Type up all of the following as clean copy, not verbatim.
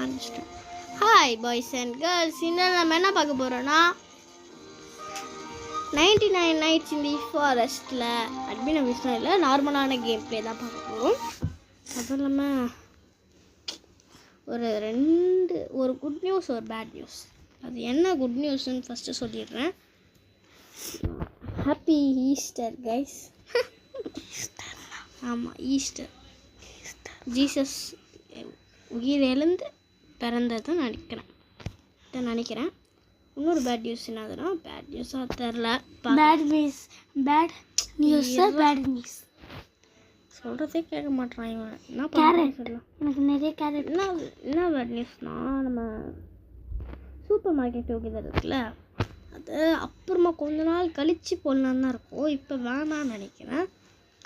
ஆரம்பிச்சிட்டோம். Hi boys and girls, இன்னும் நம்ம என்ன பார்க்க போகிறோன்னா 99 நைட்ஸ் இன் தி ஃபாரஸ்ட்டில் அட்மின் விஷயம் இல்லை, நார்மலான கேம் ப்ளே தான் பார்க்க போகிறோம். அதுவும் இல்லாமல் ஒரு குட் நியூஸ் ஒரு பேட் நியூஸ். அது என்ன குட் நியூஸ்ன்னு ஃபஸ்ட்டு சொல்லிடுறேன். Happy Easter guys. ஆமாம், ஈஸ்டர் ஜீசஸ் உயிர் எழுந்து பிறந்ததை நினைக்கிறேன். இன்னொரு பேட் நியூஸ் என்னதுன்னா, பேட் நியூஸாக தெரில, பேட் நியூஸ் சொல்கிறதே கேட்க மாட்டேறான் இவன். என்ன கேரட் சொல்லலாம், எனக்கு நிறைய கேரட். என்ன பேட் நியூஸ்னால், நம்ம சூப்பர் மார்க்கெட் டுகெதர் இருக்குல்ல, அது அப்புறமா கொஞ்ச நாள் கழித்து போடலான்னு தான் இருக்கும். இப்போ வேணான்னு நினைக்கிறேன்,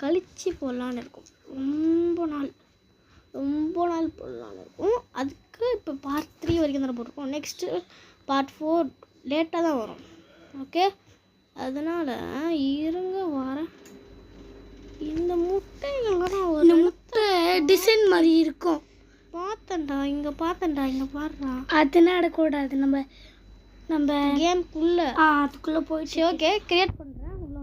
கழித்து போடலான்னு இருக்கும். ரொம்ப நாள் போடலான்னு இருக்கும். அதுக்கு இப்போ பார்ட் 3 வரைக்கும் தானே போட்டிருக்கோம். நெக்ஸ்ட்டு பார்ட் 4 லேட்டாக தான் வரும். ஓகே, அதனால் இருங்க வரேன். இந்த முட்டைகள்லாம் ஒரு முட்டை டிசைன் மாதிரி இருக்கும். பார்த்தேன்டா, இங்கே பாடுறா. அது நடக்கூடாது. நம்ம கேம்குள்ளே அதுக்குள்ளே போயிடுச்சு. ஓகே, கிரியேட் பண்ணுறேன். உள்ளே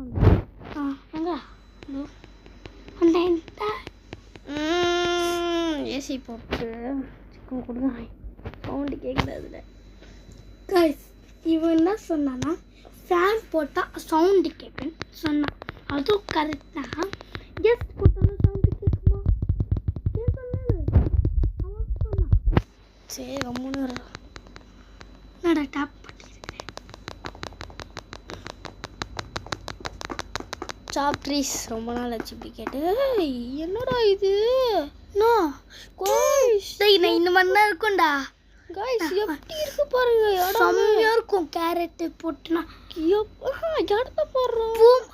வந்து ஏசி போட்டு சிக்கன் கொடுங்க, சவுண்டு கேட்குது அதில். கைஸ், இவன் என்ன சொன்னான்னா, ஃபேன் போட்டால் சவுண்டு கேட்குன்னு சொன்னான். அதுவும் கரெக்ட் தான். கெஸ்ட் போட்டாலும் சவுண்டு கேட்குமா? அவன் சொன்னான். சரி, கம்முன்னு நான் டேப் பண்ணியிருக்கிறேன். சாப்ட்ரீஸ் ரொம்ப நாள் ஆச்சு இப்படி கேட்டு. என்னடா இது? நான் இந்த மாதிரி தான் இருக்கும்டா. காய்ஸ், எப்படி இருக்கு பாருங்க. செம்மையா இருக்கும். கேரட்டு போட்டுனா இடத்த போடுறோம்.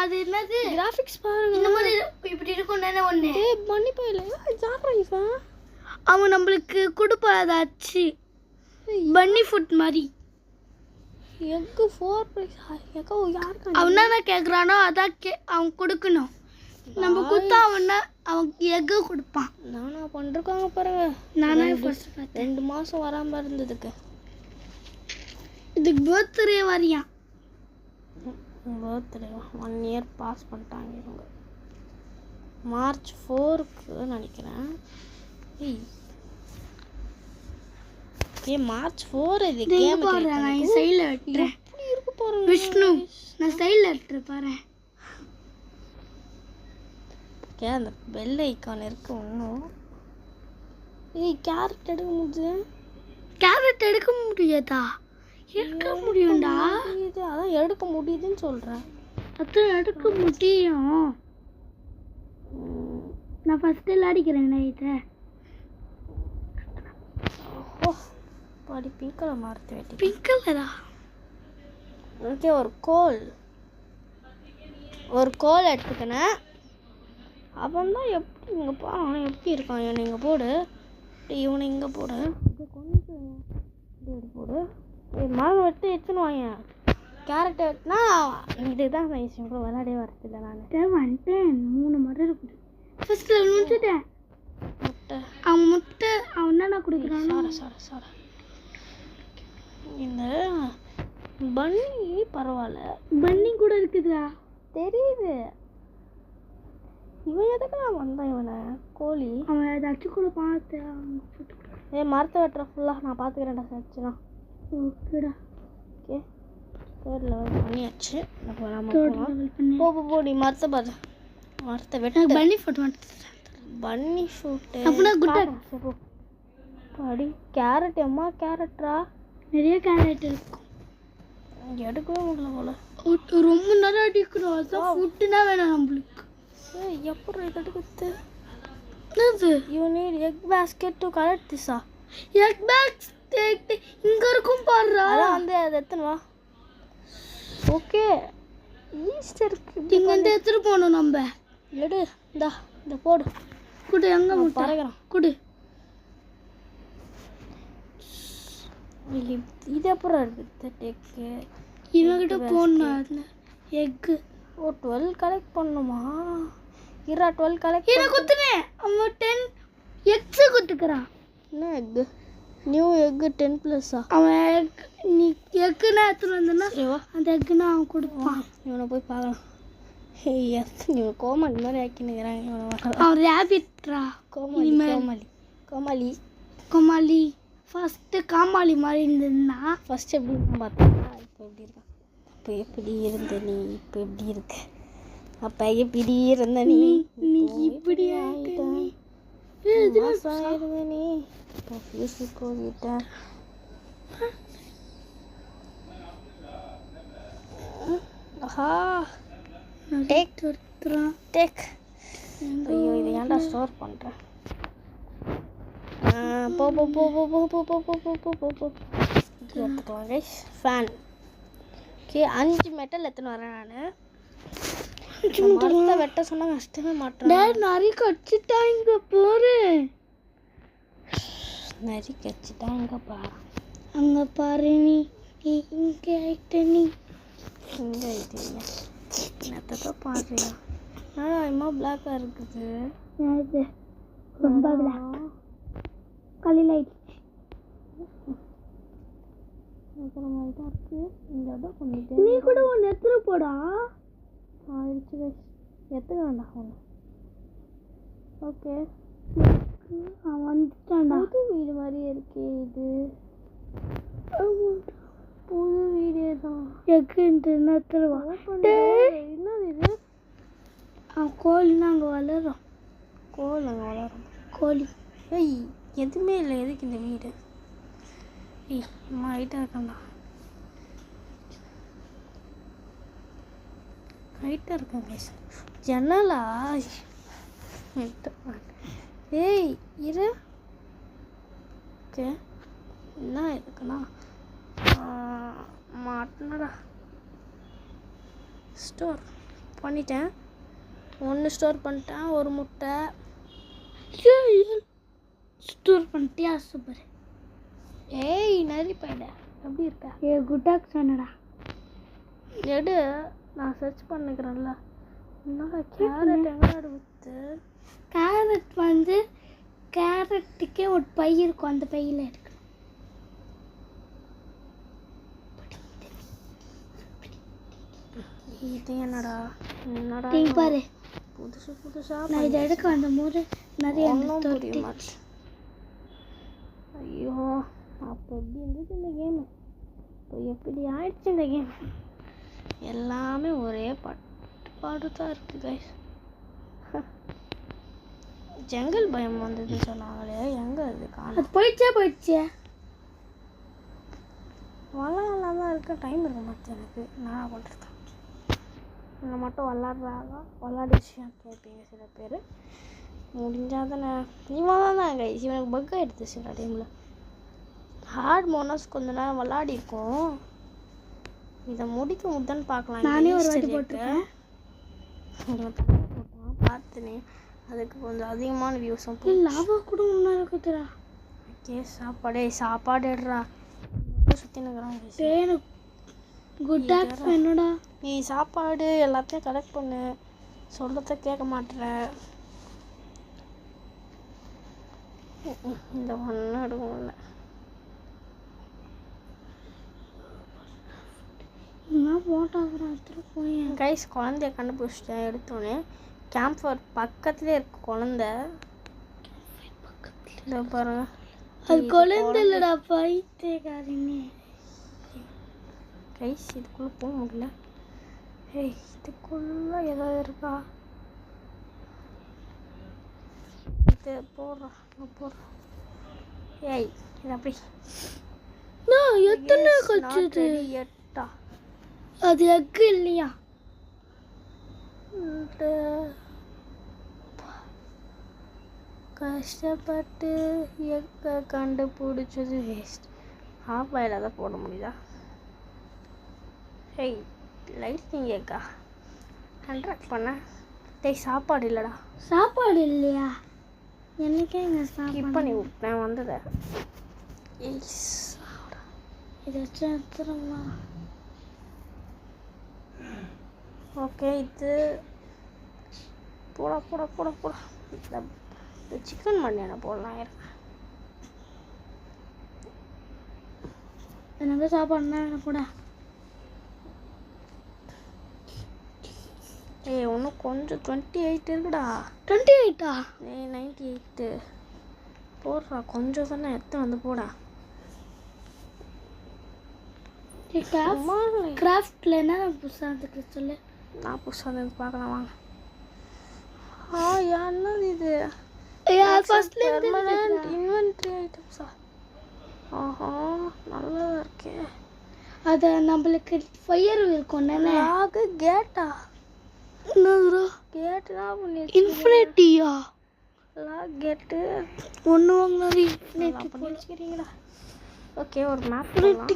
அது என்னது கிராஃபிக்ஸ் பாருங்க. இந்த மாதிரி இப்படி இருக்கும் தானே ஒன்று. பண்ணி போயில ஜாப்ரைஸா அவன் நம்மளுக்கு கொடுப்பாதாச்சு பன்னி ஃபுட் மாதிரி. Egg 4 price. எக்கோ யாருக்கு அவன் என்ன கேட்குறானோ அதான் அவன் கொடுக்கணும். நம்ம கொடுத்தா அவன் எக்கு கொடுப்பான். நானா பண்ணிருக்காங்க பாருங்க. நானே ஃபர்ஸ்ட் 2 மாதம் வராமல் இருந்ததுக்கு இதுக்கு பர்த்டே வரியா? பர்த்டே 1 இயர் பாஸ் பண்ணிட்டாங்க இவங்க. மார்ச் 4க்கு நினைக்கிறேன். மார்ச் 4 இது கேம் பாருங்க. நான் சைடில் வெட்டுறேன். எப்படி இருக்கு பாருங்க விஷ்ணு, நான் சைடில் வெட்டுறேன் பாரு. அந்த பெல் ஐக்கான் இருக்கு இன்னும். கேரட் எடுக்க முடியுது. கேரட் எடுக்க முடியாதா? எடுக்க முடியும்டா. அதான் எடுக்க முடியுதுன்னு சொல்கிறேன். அதான் எடுக்க முடியும். நான் ஃபஸ்ட்டு விளையாடிக்கிறேன் நைட்டை. பாடி பிங்க் கலர் மாற்றி வெட்டி. பிங்க் கலரா? ஓகே, ஒரு கோல் எடுத்துக்கினேன். அவன் தான் எப்படி இங்கே பாரு, எப்படி இருக்கான். இவனை இங்கே போடு, இவனை இங்கே போடு, கொஞ்சம் இப்படி போடு. மரம் வெட்டு எடுத்துன்னு வாங்க. கேரட் வெட்டினா இதுதான் வயசு கூட விளையாடே வரதில்லை. நான் வந்துட்டேன். 3 மரம் இருக்குது. ஃபஸ்ட்டு முடிச்சுட்டேன். முட்டை அவன் என்ன கொடுக்குறான்? சார இந்த பன்னி பரவாயில்ல. பன்னி கூட இருக்குதா? தெரியுது. இவன் எதுக்குலாம் வந்தான்? இவனை கோழி அவன் ஏதாச்சும் கூட பார்த்து மரத்தை வெட்டுற ஃபுல்லாக நான் பார்த்துக்கிறேன்டா. சச்சுனா ஓகேடா. ஓகே, 3rd லெவல் பண்ணியாச்சு. நம்ம போடி மரத்தை பார்த்து மரத்தை வெட்ட. பன்னி ஃபுட் பன்னி ஷூட்டு அப்படின்னா குட்டா படி. கேரட் அம்மா, கேரட்ரா நிறைய கேரட் இருக்கும். எடுக்கவே முடியல போல. ரொம்ப நேரம் அடிக்கணும். அதான் ஃபுட்டுனா வேணாம் நம்மளுக்கு. எப்படி இது எடுக்கிறது? என்னது? You need egg basket to collect திஸா. எக் பேஸ்கெட் இங்க இருக்கும் பாருடா. அதான் வந்து அதை எடுத்துன்னு வா. ஓகே, ஈஸ்டருக்கு இங்க வந்து எடுத்துட்டு போகணும் நம்ம. எடு, இந்த போடு. குடு. எங்க பறக்கிறான். குடு. இது அப்புறம் இருக்குது டெக்கு. இவங்கிட்ட போடணும் எக்கு. 12 கலெக்ட் பண்ணணுமா? 12 கலெக்ட் குத்துனேன். அவன் 10 எக்ஸ் குத்துக்கிறான். என்ன எக்கு? New egg 10+ஆ? அவன் நீ எக்குன்னா எடுத்துட்டு வந்தனா சரிவா அந்த எக்குன்னா அவன் கொடுப்பான். இவனை போய் பார்க்கலாம். எஸ் இவன் கோமாளி மாதிரி ஆக்கினுக்கிறாங்க இவனை வர. அவன் ரேபிட்ரா. கோமாளி கோமாளி கோமாளி கோமாளி ஃபஸ்ட்டு காமாளி மாதிரி இருந்ததுன்னா ஃபஸ்ட்டு எப்படி இருக்கும் பார்த்தா இப்போ எப்படி இருக்கான். அப்போ எப்படி இருந்த நீ இப்போ எப்படி இருக்க? அப்போ எப்படி இருந்த நீ நீ இப்படி ஆயிட்ட. இருந்த நீ இப்போ ஃபியூஸு போகிட்ட. ஆஹா டேக் ஒருத்தரான் டேக். ஐயோ இதை ஏன்டா ஸ்டோர் பண்ணுறேன்? போ போ போ போ போ போ போ போ போ போ போ போ எடுத்துக்கலாம் கைஸ். ஃபேன் ஓகே 5 மெட்டல் எடுத்துன்னு வரேன் நான். மரத்தை வெட்ட சொன்னால் கஷ்டமே மாட்டேன். நிறைய கடிச்சிட்டா இங்கே போகிறேன். நரி கச்சிட்டா இங்கே பாரு. அங்கே பாரு நீ இங்கே ஆயிட்ட நீ இங்கே ஆயிட்டீங்க. என்னத்தை பாருறியா? இம்மா பிளாக்காக இருக்குது. அது ரொம்ப பிளாக் காலையில் ஆயிடுச்சு. மாதிரி தான் இருக்குது. இந்த இடம் பண்ணிட்டு நீ கூட ஒன்று எடுத்துட்டு போடா. ஆயிடுச்சு கைஸ். எத்தனை வேண்டாம் ஒன்று. ஓகே அவன் வந்துட்டான்டா. புது வீடு மாதிரியே இருக்கே இது. புது வீடே தான். எக்குன்ட்டு எடுத்துருவா. என்னது இது? கோழின்னா அங்கே வளரும். கோழி அங்கே வளரும். கோழி ஏய் எதுவுமே இல்லை. எதுக்கு இந்த வீடு? ஏய் அம்மா ஹைட்டாக இருக்கேன்டா. ஹைட்டாக இருக்கேன் கைஸ். ஜன்னலா? ஏய் இரு. ஓகே என்ன இருக்குண்ணா மாட்டினடா. ஸ்டோர் பண்ணிட்டேன். 1 ஸ்டோர் பண்ணிட்டேன். ஒரு முட்டை ஸ்டோர் பண்ணிட்டியா? சூப்பர். ஏய் நரி பையட எப்படி இருக்கா? குட்டாக் சொன்னடா. எடு நான் சர்ச் பண்ணிக்கிறேன்ல. என்னடா கேரட் எங்கடா விற்று? கேரட் வந்து கேரட்டுக்கே ஒரு பை இருக்கும். அந்த பையில் இருக்கு. இது என்னடா என்னடா பாரு புதுசு புதுசா நான் இதை எடுக்க வந்த போது நிறைய புரிய மாட்டேன். ஐயோ அப்போ எப்படி இருந்துச்சு இந்த கேமு? இப்போ எப்படி ஆயிடுச்சு இந்த கேம்? எல்லாமே ஒரே பாடு தான் இருக்குது கைஸ். ஜங்கல் பயம் வந்ததுன்னு சொன்னாங்களே, எங்கே அது காணும்? அது போயிடுச்சே. விளாட்லாம் தான் இருக்க டைம் இருக்க மாட்டேன் எனக்கு. நான் பண்ணுறது இவங்க மட்டும் விளாடி விஷயம் கேட்பீங்க சில பேர். முடிஞ்சால் தானே இவன் தான் கைஸ். இவனுக்கு பக் ஆகிடுது சில டைமில். ஹார்ட் மோனஸ் கொஞ்ச நேரம் விளாடி இருக்கும். இதை முடிக்க முடிதான்னு பார்க்கலாம். நானே ஒரு வாட்டி போட்டிருக்கேன். பார்த்துனே அதுக்கு கொஞ்சம் அதிகமான வியூஸும் லாபா கூட ஒன்றா இருக்குதுடா. ஓகே சாப்பாடு எடுறா. சுற்றினுக்குறாங்க. குட் ஆக்ஸ் என்னடா? நீ சாப்பாடு எல்லாத்தையும் கலெக்ட் பண்ணு. சொல்கிறத கேட்க மாட்டேற. இந்த ஒன்றும் எடுக்கல. கைஸ் குழந்தைய கண்டுபிடிச்சிட்டேன். எடுத்தோடனே கேம்ப் ஃபயர் பக்கத்துலேயே இருக்கு குழந்தை. இதை பாருங்க. அது குழந்தை இல்லைடா பைத்தியக்காரனே. கைஸ் இதுக்குள்ளே போக முடியல. ஏய் இதுக்குள்ளே ஏதாவது இருக்கா? இது போடுறோம். ஏய் இது அப்படி எத்தனை கச்சுது? 8 அது எக்கு இல்லையா? கஷ்டப்பட்டு எக்க கண்டுபிடிச்சது வேஸ்ட். ஹாஃப் பாயில் தான் போட முடியுதா? ஹேய் லைட்டிங் ஏக்கா கண்ட்ராக்ட் பண்ண. டேய் சாப்பாடு இல்லைடா. சாப்பாடு இல்லையா? எனக்கே இங்கே ஸ்கிப் பண்ணி விட்டேன் வந்ததை. ஏய் இதை வச்சுருமா? ஓகே இது போட இந்த சிக்கன் மண்ணியான போடலாம். இருக்கேன் எனக்கு சாப்பாடுனா எனக்கு கூட. ஏய் இன்னும் கொஞ்சம் 28 இருக்குடா. 28ஆ? ஏய் 98 போடுறா, கொஞ்சம் தானே எத்தனை வந்து போடா. கிராஃப்ட்ல என்ன புதுசாக இருக்கு சொல்லு. நான் புதுசாக வந்து பார்க்கலாம் வாங்க. என்னது இது? Permanent inventory ஐட்டம்ஸா? ஆஹா நல்லா இருக்கே. அது நம்மளுக்கு ஃபயர் இருக்கும் தானே. லாகு கேட்டா? என்னதுரா கேட்டுனா பண்ணி இன்ஃபினிட்டியா? லாக் கேட்டு ஒன்று வாங்கினாரு பண்ணி வச்சுக்கிறீங்களா? ஓகே ஒரு மேப் போடலாம்.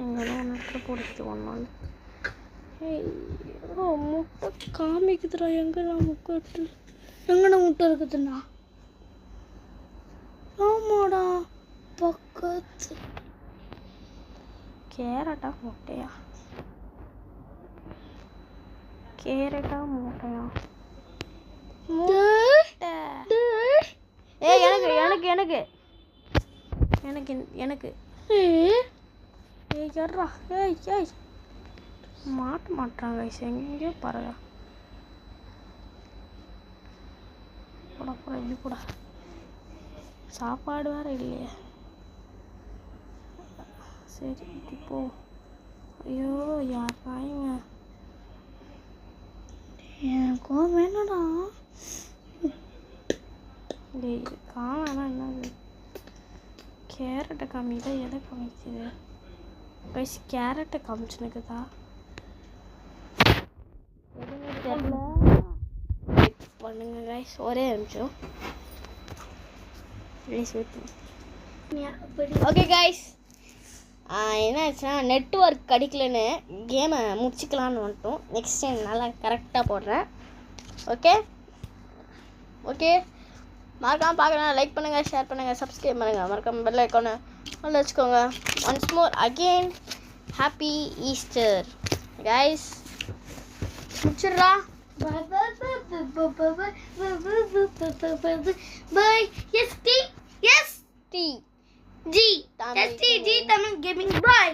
எங்கெல்லாம் ஒன்று இடத்துல போடுறது ஒன்று நாள். முட்டை காமிக்குதுடா. எங்கடா முட்டை? எங்கடா முட்டை இருக்குதுண்ணா? ஆமாடா பக்கத்து. கேரட்டா முட்டையா? கேரட்டா முட்டையா? ஏய் எனக்கு எனக்கு எனக்கு எனக்கு எனக்கு ஏய் யாரா? ஏய் ஏய் மாட்ட மாட்டாங்க. எங்கேயோ பாருங்க. போடா போடா இப்படி போடா. சாப்பாடு வேற இல்லையே. சரி இப்படி போ. ஐயோ யார் பாயுங்க. எனக்கும் வேணடா. டேய் காணா என்னது? கேரட்டை காமிக்குதா எதை காமிக்குது? கைஸ் கேரட்டை காமிச்சுனுக்குதா? எதுவுமே தெரியல. வெயிட் பண்ணுங்க கைஸ், ஒரே நிமிஷம். ஓகே கைஸ், என்ன ஆச்சுன்னா நெட்ஒர்க் கிடைக்கலன்னு கேமை முடிச்சிக்கலான்னு வந்துட்டோம். நெக்ஸ்ட் டைம் நல்லா கரெக்டாக போடுறேன். ஓகே ஓகே மறக்காமல் பார்க்கலாம். லைக் பண்ணுங்கள், ஷேர் பண்ணுங்கள், சப்ஸ்கிரைப் பண்ணுங்கள். மறக்காமல் பெல் ஐக்கானை உள்ள வச்சுக்கோங்க. Once more again happy Easter guys. முடிச்சிடுறா. Bye. Yes, T. Yes, T G. Yes, T. G. Tamil Gaming. Bye.